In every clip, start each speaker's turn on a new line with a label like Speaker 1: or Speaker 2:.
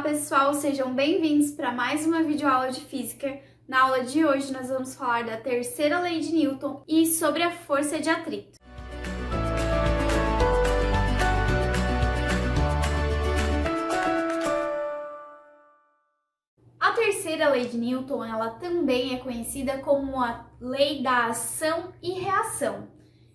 Speaker 1: pessoal, sejam bem-vindos para mais uma videoaula de física. Na aula de hoje nós vamos falar da terceira lei de Newton e sobre a força de atrito. A terceira lei de Newton, ela também é conhecida como a lei da ação e reação.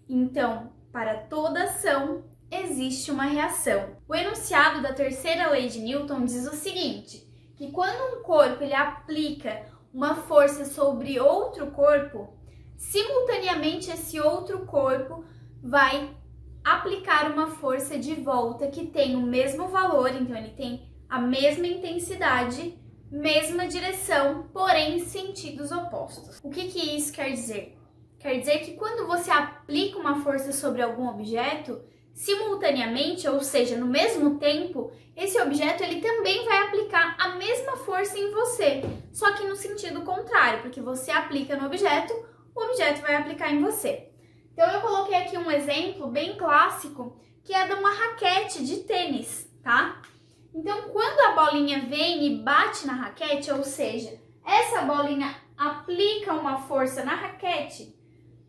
Speaker 1: Então, para toda ação, existe uma reação. O enunciado da terceira lei de Newton diz o seguinte, que quando um corpo ele aplica uma força sobre outro corpo, simultaneamente esse outro corpo vai aplicar uma força de volta que tem o mesmo valor, então ele tem a mesma intensidade, mesma direção, porém em sentidos opostos. O que isso quer dizer? Quer dizer que quando você aplica uma força sobre algum objeto, simultaneamente, ou seja, no mesmo tempo, esse objeto ele também vai aplicar a mesma força em você, só que no sentido contrário, porque você aplica no objeto, o objeto vai aplicar em você. Então eu coloquei aqui um exemplo bem clássico, que é de uma raquete de tênis, tá? Então quando a bolinha vem e bate na raquete, ou seja, essa bolinha aplica uma força na raquete,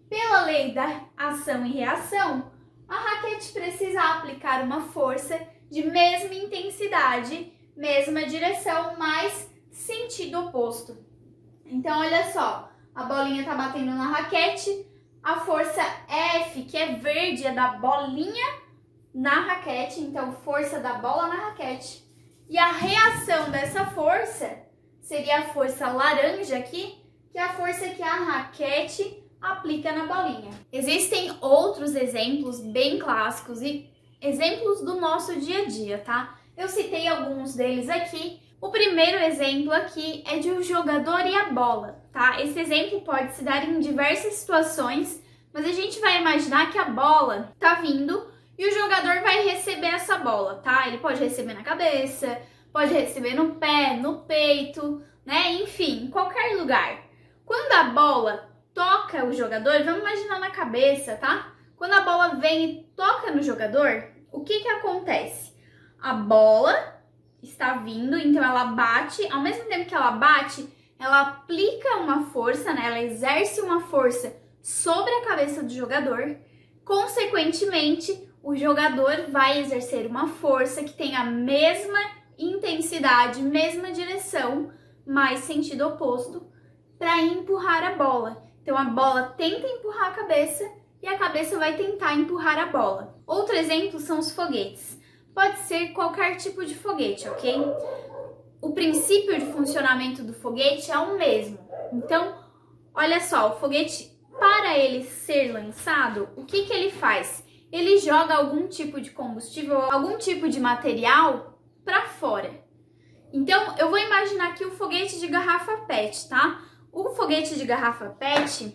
Speaker 1: pela lei da ação e reação, a raquete precisa aplicar uma força de mesma intensidade, mesma direção, mas sentido oposto. Então, olha só, a bolinha está batendo na raquete, a força F, que é verde, é da bolinha na raquete, então força da bola na raquete. E a reação dessa força seria a força laranja aqui, que é a força que a raquete aplica na bolinha. Existem outros exemplos bem clássicos e exemplos do nosso dia a dia, tá? Eu citei alguns deles aqui. O primeiro exemplo aqui é de um jogador e a bola, tá? Esse exemplo pode se dar em diversas situações, mas a gente vai imaginar que a bola tá vindo e o jogador vai receber essa bola, tá? Ele pode receber na cabeça, pode receber no pé, no peito, né? Enfim, em qualquer lugar. Quando a bola toca o jogador, vamos imaginar na cabeça, tá? Quando a bola vem e toca no jogador, o que acontece? A bola está vindo, então ela bate, ao mesmo tempo que ela bate, ela aplica uma força, né? Ela exerce uma força sobre a cabeça do jogador. Consequentemente, o jogador vai exercer uma força que tem a mesma intensidade, mesma direção, mas sentido oposto, para empurrar a bola. Então, a bola tenta empurrar a cabeça e a cabeça vai tentar empurrar a bola. Outro exemplo são os foguetes. Pode ser qualquer tipo de foguete, ok? O princípio de funcionamento do foguete é o mesmo. Então, olha só, o foguete, para ele ser lançado, o que ele faz? Ele joga algum tipo de combustível, algum tipo de material para fora. Então, eu vou imaginar aqui o foguete de garrafa PET, tá? O foguete de garrafa PET,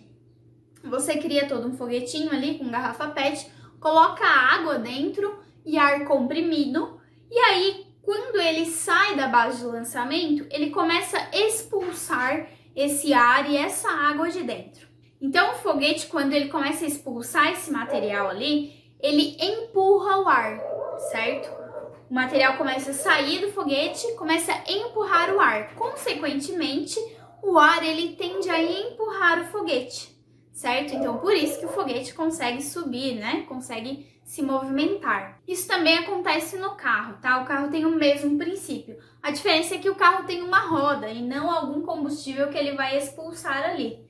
Speaker 1: você cria todo um foguetinho ali com garrafa PET, coloca água dentro e ar comprimido, e aí quando ele sai da base de lançamento, ele começa a expulsar esse ar e essa água de dentro. Então o foguete, quando ele começa a expulsar esse material ali, ele empurra o ar, certo? O material começa a sair do foguete, começa a empurrar o ar. Consequentemente, o ar ele tende a empurrar o foguete, certo? Então, por isso que o foguete consegue subir, né? Consegue se movimentar. Isso também acontece no carro, tá? O carro tem o mesmo princípio. A diferença é que o carro tem uma roda e não algum combustível que ele vai expulsar ali.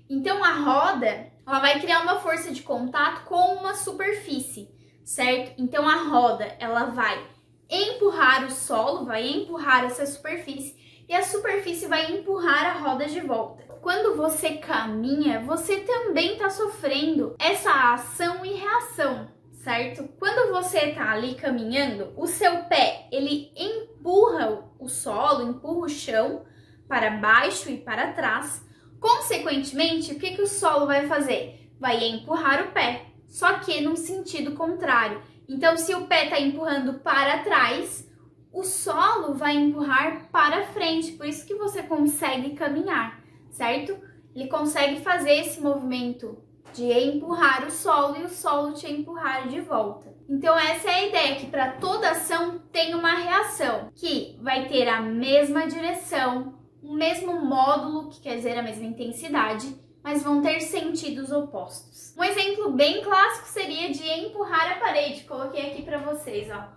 Speaker 1: Então, a roda, ela vai criar uma força de contato com uma superfície, certo? Então, a roda, ela vai empurrar o solo, vai empurrar essa superfície, e a superfície vai empurrar a roda de volta. Quando você caminha, você também está sofrendo essa ação e reação, certo? Quando você está ali caminhando, o seu pé, ele empurra o solo, empurra o chão para baixo e para trás. Consequentemente, o que o solo vai fazer? Vai empurrar o pé, só que num sentido contrário. Então, se o pé está empurrando para trás, o solo vai empurrar para frente, por isso que você consegue caminhar, certo? Ele consegue fazer esse movimento de empurrar o solo e o solo te empurrar de volta. Então essa é a ideia, que para toda ação tem uma reação, que vai ter a mesma direção, o mesmo módulo, que quer dizer a mesma intensidade, mas vão ter sentidos opostos. Um exemplo bem clássico seria de empurrar a parede. Coloquei aqui para vocês, ó,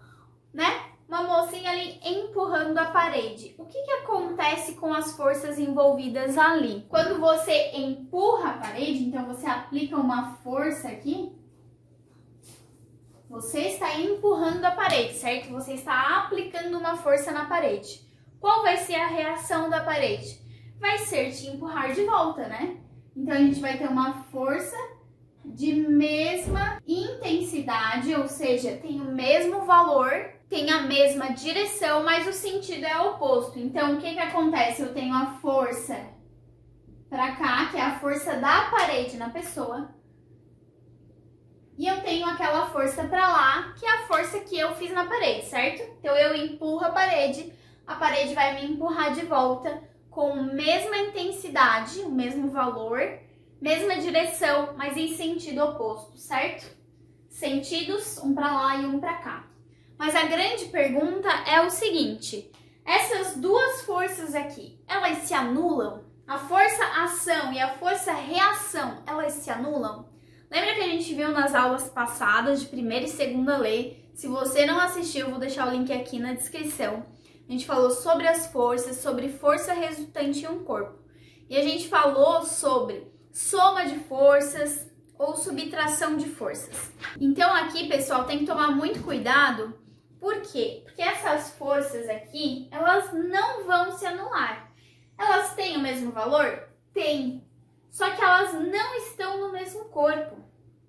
Speaker 1: né? Uma mocinha ali empurrando a parede. O que acontece com as forças envolvidas ali? Quando você empurra a parede, então você aplica uma força aqui, você está empurrando a parede, certo? Você está aplicando uma força na parede. Qual vai ser a reação da parede? Vai ser te empurrar de volta, né? Então a gente vai ter uma força de mesma intensidade, ou seja, tem o mesmo valor, tem a mesma direção, mas o sentido é oposto. Então, o que acontece? Eu tenho a força para cá, que é a força da parede na pessoa, e eu tenho aquela força para lá, que é a força que eu fiz na parede, certo? Então, eu empurro a parede vai me empurrar de volta com a mesma intensidade, o mesmo valor, mesma direção, mas em sentido oposto, certo? Sentidos, um para lá e um para cá. Mas a grande pergunta é o seguinte: essas duas forças aqui, elas se anulam? A força ação e a força reação, elas se anulam? Lembra que a gente viu nas aulas passadas de primeira e segunda lei? Se você não assistiu, eu vou deixar o link aqui na descrição. A gente falou sobre as forças, sobre força resultante em um corpo. E a gente falou sobre soma de forças ou subtração de forças. Então aqui, pessoal, tem que tomar muito cuidado. Por quê? Porque essas forças aqui, elas não vão se anular. Elas têm o mesmo valor? Tem. Só que elas não estão no mesmo corpo,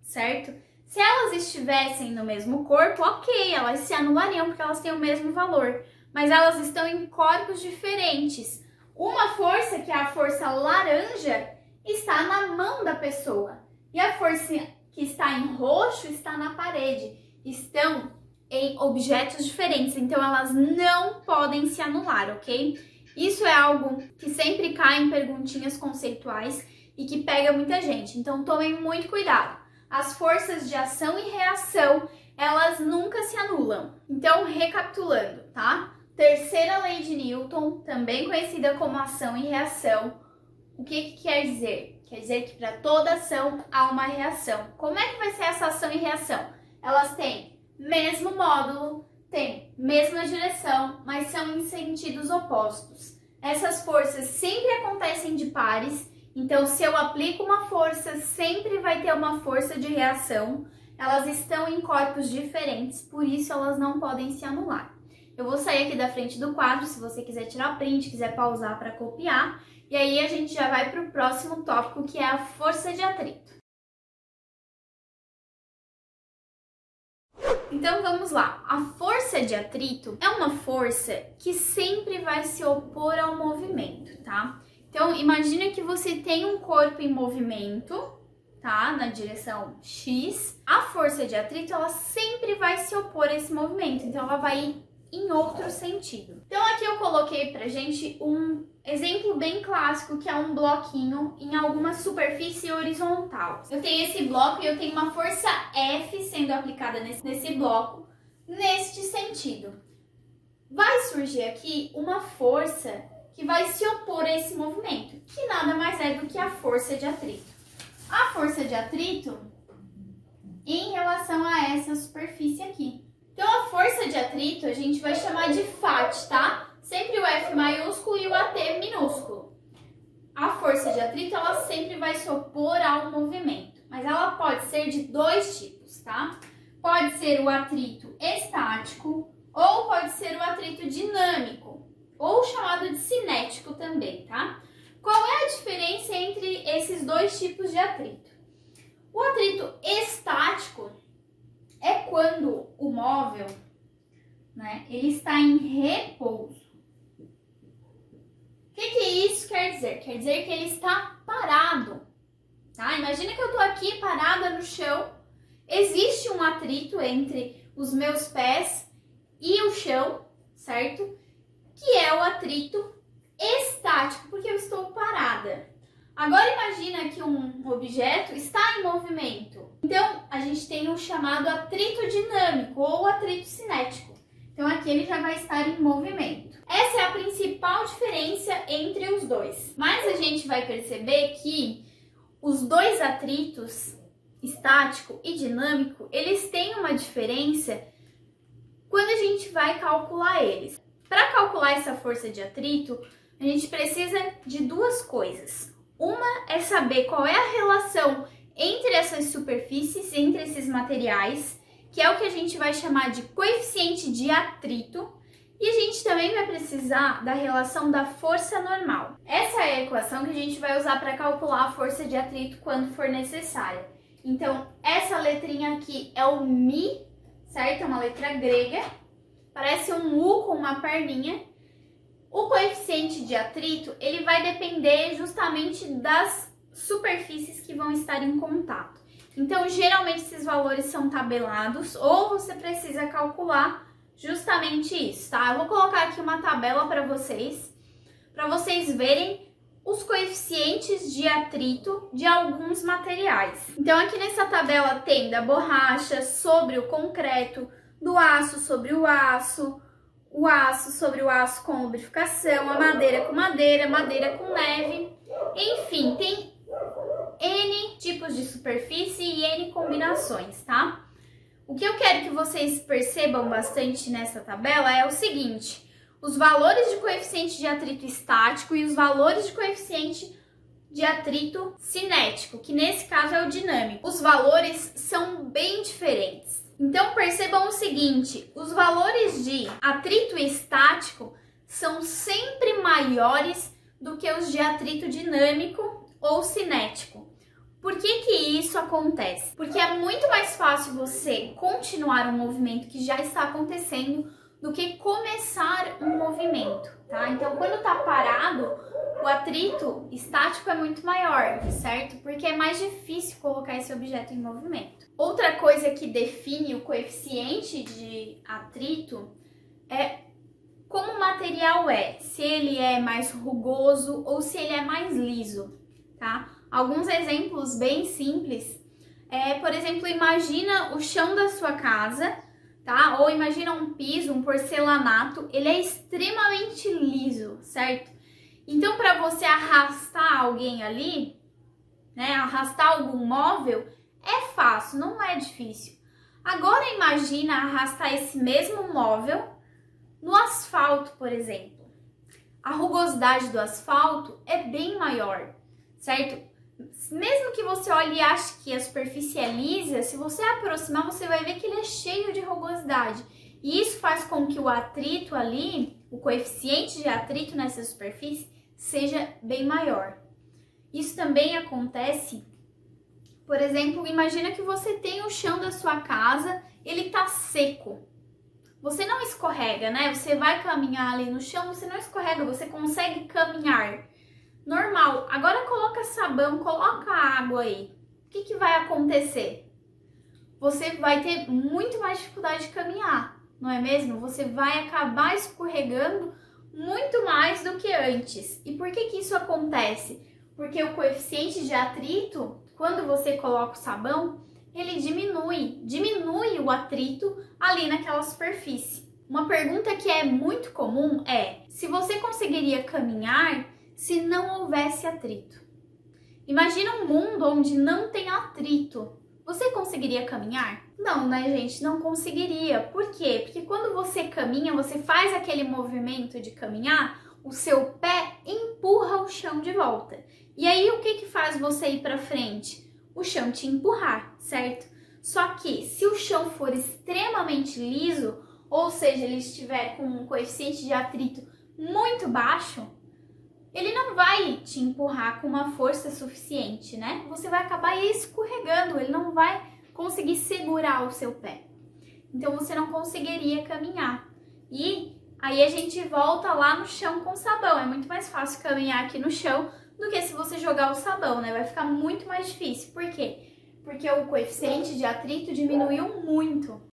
Speaker 1: certo? Se elas estivessem no mesmo corpo, ok, elas se anulariam porque elas têm o mesmo valor. Mas elas estão em corpos diferentes. Uma força, que é a força laranja, está na mão da pessoa. E a força que está em roxo está na parede. Estão em objetos diferentes, então elas não podem se anular, ok? Isso é algo que sempre cai em perguntinhas conceituais e que pega muita gente, então tomem muito cuidado. As forças de ação e reação, elas nunca se anulam. Então, recapitulando, tá? Terceira lei de Newton, também conhecida como ação e reação. O que quer dizer? Quer dizer que para toda ação há uma reação. Como é que vai ser essa ação e reação? Elas têm mesmo módulo, têm mesma direção, mas são em sentidos opostos. Essas forças sempre acontecem de pares, então se eu aplico uma força, sempre vai ter uma força de reação. Elas estão em corpos diferentes, por isso elas não podem se anular. Eu vou sair aqui da frente do quadro, se você quiser tirar print, quiser pausar para copiar, e aí a gente já vai para o próximo tópico, que é a força de atrito. Então vamos lá, a força de atrito é uma força que sempre vai se opor ao movimento, tá? Então imagina que você tem um corpo em movimento, tá? Na direção X. A força de atrito, ela sempre vai se opor a esse movimento, então ela vai ir em outro sentido. Então aqui eu coloquei pra gente um exemplo bem clássico, que é um bloquinho em alguma superfície horizontal. Eu tenho esse bloco e eu tenho uma força F sendo aplicada nesse bloco, neste sentido. Vai surgir aqui uma força que vai se opor a esse movimento, que nada mais é do que a força de atrito. A força de atrito em relação a essa superfície aqui. Então, a força de atrito a gente vai chamar de FAT, tá? Sempre o F maiúsculo e o AT minúsculo. A força de atrito, ela sempre vai se opor ao movimento, mas ela pode ser de dois tipos, tá? Pode ser o atrito estático ou pode ser o atrito dinâmico, ou chamado de cinético também, tá? Qual é a diferença entre esses dois tipos de atrito? O atrito estático é quando o móvel, né, ele está em repouso. O que isso quer dizer? Quer dizer que ele está parado, tá? Imagina que eu estou aqui parada no chão, existe um atrito entre os meus pés e o chão, certo? Que é o atrito estático, porque eu estou parada. Agora imagina que que um objeto está em movimento. Então, a gente tem o chamado atrito dinâmico ou atrito cinético. Então, aqui ele já vai estar em movimento. Essa é a principal diferença entre os dois. Mas a gente vai perceber que os dois atritos, estático e dinâmico, eles têm uma diferença quando a gente vai calcular eles. Para calcular essa força de atrito, a gente precisa de duas coisas. Uma é saber qual é a relação entre essas superfícies, entre esses materiais, que é o que a gente vai chamar de coeficiente de atrito, e a gente também vai precisar da relação da força normal. Essa é a equação que a gente vai usar para calcular a força de atrito quando for necessária. Então, essa letrinha aqui é o Mi, certo? É uma letra grega, parece um U com uma perninha. O coeficiente de atrito, ele vai depender justamente das superfícies que vão estar em contato. Então, geralmente esses valores são tabelados ou você precisa calcular justamente isso, tá? Eu vou colocar aqui uma tabela para vocês verem os coeficientes de atrito de alguns materiais. Então, aqui nessa tabela tem da borracha sobre o concreto, do aço sobre o aço sobre o aço com lubrificação, a madeira com madeira, madeira com neve, enfim, tem N tipos de superfície e N combinações, tá? O que eu quero que vocês percebam bastante nessa tabela é o seguinte: os valores de coeficiente de atrito estático e os valores de coeficiente de atrito cinético, que nesse caso é o dinâmico. Os valores são bem diferentes. Então percebam o seguinte: os valores de atrito estático são sempre maiores do que os de atrito dinâmico ou cinético. Por que isso acontece? Porque é muito mais fácil você continuar um movimento que já está acontecendo do que começar um movimento, tá? Então, quando está parado, o atrito estático é muito maior, certo? Porque é mais difícil colocar esse objeto em movimento. Outra coisa que define o coeficiente de atrito é como o material é, se ele é mais rugoso ou se ele é mais liso, tá? Alguns exemplos bem simples por exemplo, imagina o chão da sua casa, tá? Ou imagina um piso, um porcelanato, ele é extremamente liso, certo? Então, para você arrastar alguém ali, né, arrastar algum móvel, é fácil, não é difícil. Agora imagina arrastar esse mesmo móvel no asfalto, por exemplo. A rugosidade do asfalto é bem maior, certo? Mesmo que você olhe e ache que a superfície é lisa, se você aproximar, você vai ver que ele é cheio de rugosidade. E isso faz com que o atrito ali, o coeficiente de atrito nessa superfície, seja bem maior. Isso também acontece, por exemplo, imagina que você tem o chão da sua casa, ele tá seco. Você não escorrega, né? Você vai caminhar ali no chão, você não escorrega, você consegue caminhar normal. Agora coloca sabão, coloca água aí. O que vai acontecer? Você vai ter muito mais dificuldade de caminhar, não é mesmo? Você vai acabar escorregando muito mais do que antes. E por que isso acontece? Porque o coeficiente de atrito, quando você coloca o sabão, ele diminui o atrito ali naquela superfície. Uma pergunta que é muito comum é se você conseguiria caminhar se não houvesse atrito. Imagina um mundo onde não tem atrito. Você conseguiria caminhar? Não, né, gente? Não conseguiria. Por quê? Porque quando você caminha, você faz aquele movimento de caminhar, o seu pé empurra o chão de volta. E aí, o que faz você ir para frente? O chão te empurrar, certo? Só que se o chão for extremamente liso, ou seja, ele estiver com um coeficiente de atrito muito baixo, ele não vai te empurrar com uma força suficiente, né? Você vai acabar escorregando, ele não vai conseguir segurar o seu pé. Então, você não conseguiria caminhar. E aí a gente volta lá no chão com sabão. É muito mais fácil caminhar aqui no chão do que se você jogar o sabão, né? Vai ficar muito mais difícil. Por quê? Porque o coeficiente de atrito diminuiu muito.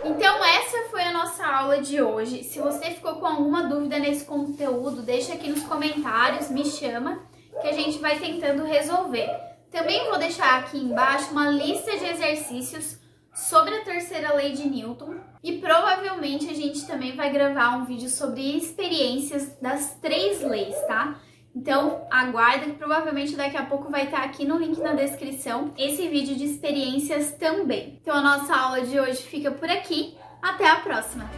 Speaker 1: Então, essa foi a nossa aula de hoje. Se você ficou com alguma dúvida nesse conteúdo, deixa aqui nos comentários, me chama que a gente vai tentando resolver. Também vou deixar aqui embaixo uma lista de exercícios sobre a terceira lei de Newton e provavelmente a gente também vai gravar um vídeo sobre experiências das 3 leis, tá? Então aguarda que provavelmente daqui a pouco vai estar aqui no link na descrição esse vídeo de experiências também. Então a nossa aula de hoje fica por aqui, até a próxima!